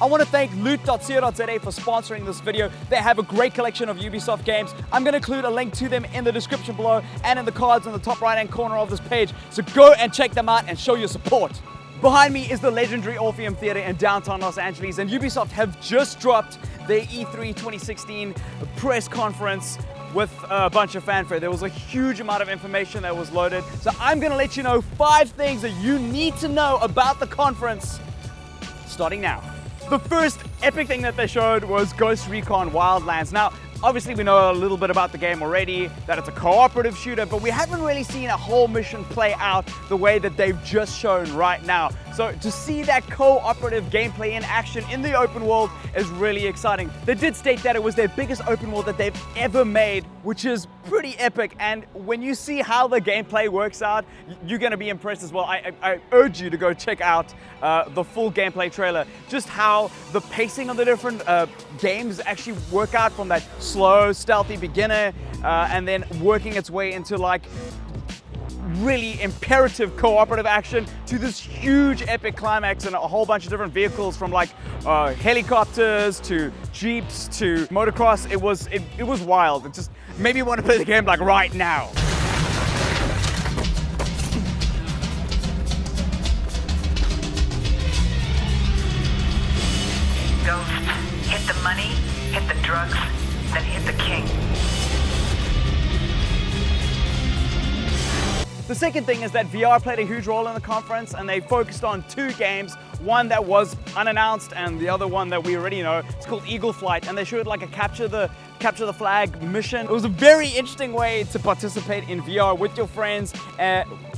I want to thank loot.co.za for sponsoring this video. They have a great collection of Ubisoft games. I'm going to include a link to them in the description below and in the cards on the top right hand corner of this page. So go and check them out and show your support. Behind me is the legendary Orpheum Theater in downtown Los Angeles, and Ubisoft have just dropped their E3 2016 press conference with a bunch of fanfare. There was a huge amount of information that was loaded. So I'm gonna let you know 5 things that you need to know about the conference, starting now. The first epic thing that they showed was Ghost Recon Wildlands. Now, obviously we know a little bit about the game already, that it's a cooperative shooter, but we haven't really seen a whole mission play out the way that they've just shown right now. So to see that cooperative gameplay in action in the open world is really exciting. They did state that it was their biggest open world that they've ever made, which is pretty epic. And when you see how the gameplay works out, you're gonna be impressed as well. I urge you to go check out the full gameplay trailer, just how the pacing of the different games actually work out, from that slow, stealthy beginner and then working its way into like really imperative cooperative action to this huge epic climax and a whole bunch of different vehicles, from like helicopters to jeeps to motocross. It was wild. It just made me want to play the game like right now. Ghost, hit the money, hit the drugs, then hit the king. The second thing is that VR played a huge role in the conference, and they focused on 2 games. One that was unannounced and the other one that we already know. It's called Eagle Flight, and they showed like a capture the flag mission. It was a very interesting way to participate in VR with your friends,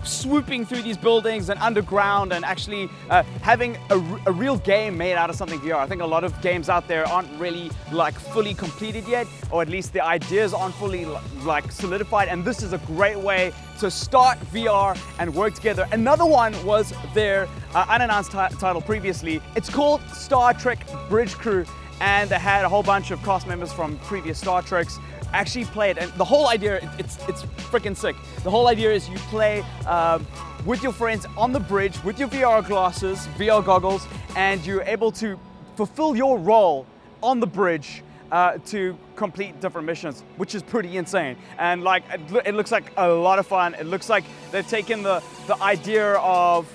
swooping through these buildings and underground, and actually having a real game made out of something VR. I think a lot of games out there aren't really like fully completed yet, or at least the ideas aren't fully like solidified, and this is a great way to start VR and work together. Another one was their unannounced title previously. It's called Star Trek Bridge Crew, and they had a whole bunch of cast members from previous Star Treks actually play it. And the whole idea, it's freaking sick. The whole idea is you play with your friends on the bridge with your VR glasses, VR goggles, and you're able to fulfill your role on the bridge to complete different missions, which is pretty insane. And like, it looks like a lot of fun. It looks like they've taken the idea of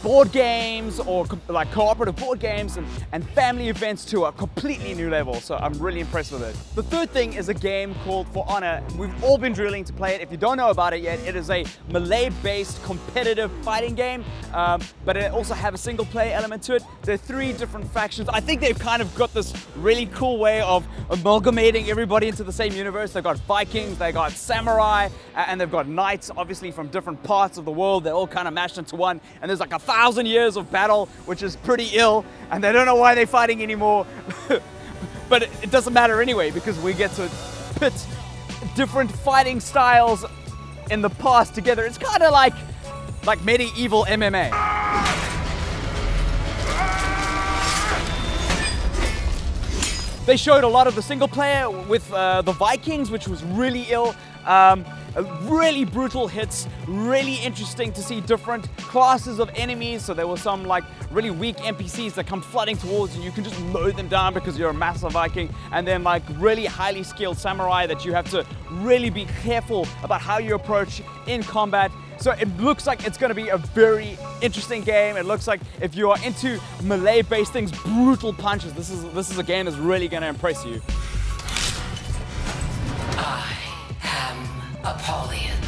board games, or like cooperative board games and family events to a completely new level. So I'm really impressed with it. The third thing is a game called For Honor. We've all been drilling to play it. If you don't know about it yet, it is a melee-based competitive fighting game, but it also have a single player element to it. There are 3 different factions. I think they've kind of got this really cool way of amalgamating everybody into the same universe. They've got Vikings, they've got samurai, and they've got knights, obviously from different parts of the world. They're all kind of mashed into one. And there's like 1,000 years of battle, which is pretty ill, and they don't know why they're fighting anymore. But it doesn't matter anyway, because we get to pit different fighting styles in the past together. It's kind of like medieval MMA. They showed a lot of the single player with the Vikings, which was really ill. Really brutal hits, really interesting to see different classes of enemies. So there were some like really weak NPCs that come flooding towards you. You can just mow them down because you're a massive Viking. And then like really highly skilled samurai that you have to really be careful about how you approach in combat. So it looks like it's going to be a very interesting game. It looks like if you are into melee-based things, brutal punches, this is a game that's really going to impress you. I am Apollyon.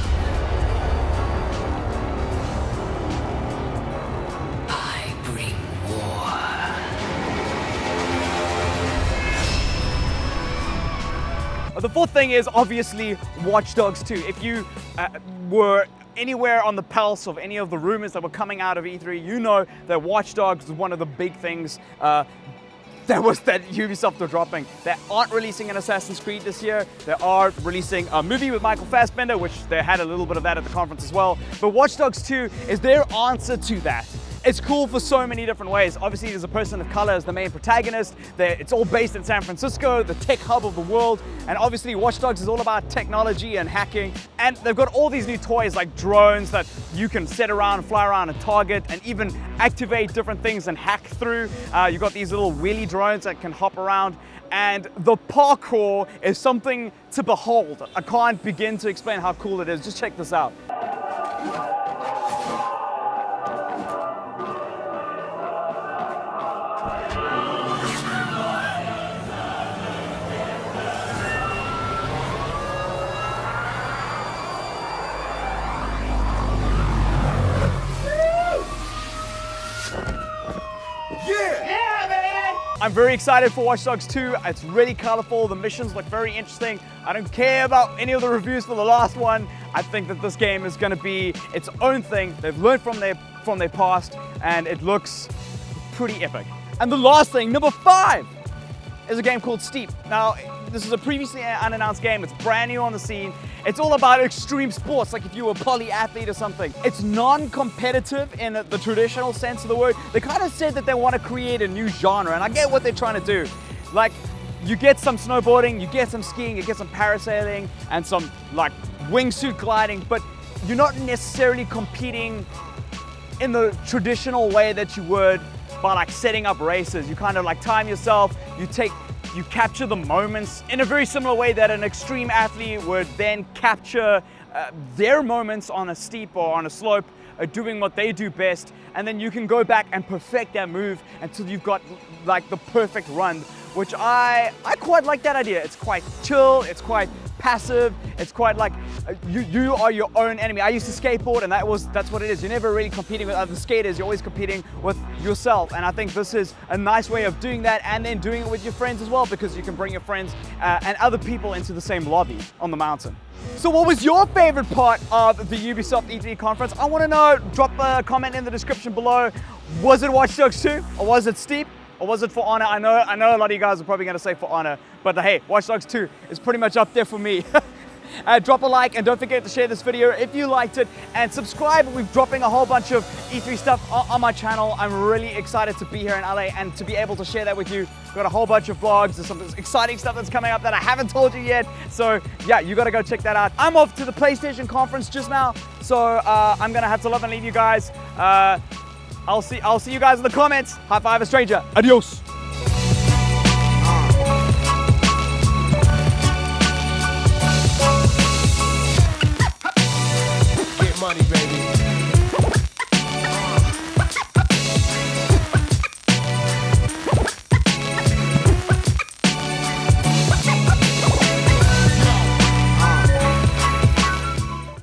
I bring war. The fourth thing is obviously Watch Dogs 2. If you were anywhere on the pulse of any of the rumors that were coming out of E3, you know that Watch Dogs is one of the big things that Ubisoft are dropping. They aren't releasing an Assassin's Creed this year. They are releasing a movie with Michael Fassbender, which they had a little bit of that at the conference as well. But Watch Dogs 2 is their answer to that. It's cool for so many different ways. Obviously, there's a person of color as the main protagonist. It's all based in San Francisco, the tech hub of the world. And obviously, Watch Dogs is all about technology and hacking. And they've got all these new toys like drones that you can sit around and fly around and target and even activate different things and hack through. You've got these little wheelie drones that can hop around. And the parkour is something to behold. I can't begin to explain how cool it is. Just check this out. I'm very excited for Watch Dogs 2. It's really colorful. The missions look very interesting. I don't care about any of the reviews for the last one. I think that this game is going to be its own thing. They've learned from their past, and it looks pretty epic. And the last thing, number 5, is a game called Steep. Now, this is a previously unannounced game. It's brand new on the scene. It's all about extreme sports, like if you were a polyathlete or something. It's non-competitive in the traditional sense of the word. They kind of said that they want to create a new genre, and I get what they're trying to do. Like, you get some snowboarding, you get some skiing, you get some parasailing, and some like wingsuit gliding, but you're not necessarily competing in the traditional way that you would by like setting up races. You kind of like time yourself, you capture the moments in a very similar way that an extreme athlete would then capture their moments on a steep or on a slope, doing what they do best, and then you can go back and perfect that move until you've got like the perfect run, which I quite like that idea. It's quite chill, it's quite passive, it's quite like you are your own enemy. I used to skateboard, and that's what it is. You're never really competing with other skaters, you're always competing with yourself, and I think this is a nice way of doing that, and then doing it with your friends as well, because you can bring your friends and other people into the same lobby on the mountain. So what was your favorite part of the Ubisoft E3 conference? I want to know. Drop a comment in the description below. Was it Watch Dogs 2, or was it Steep? Or was it For Honor? I know a lot of you guys are probably going to say For Honor, but hey, Watch Dogs 2 is pretty much up there for me. Drop a like, and don't forget to share this video if you liked it, and subscribe. We're dropping a whole bunch of E3 stuff on my channel. I'm really excited to be here in LA and to be able to share that with you. We've got a whole bunch of vlogs. There's some exciting stuff that's coming up that I haven't told you yet. So yeah, you got to go check that out. I'm off to the PlayStation conference just now, so I'm going to have to love and leave you guys. I'll see you guys in the comments. High five a stranger. Adios.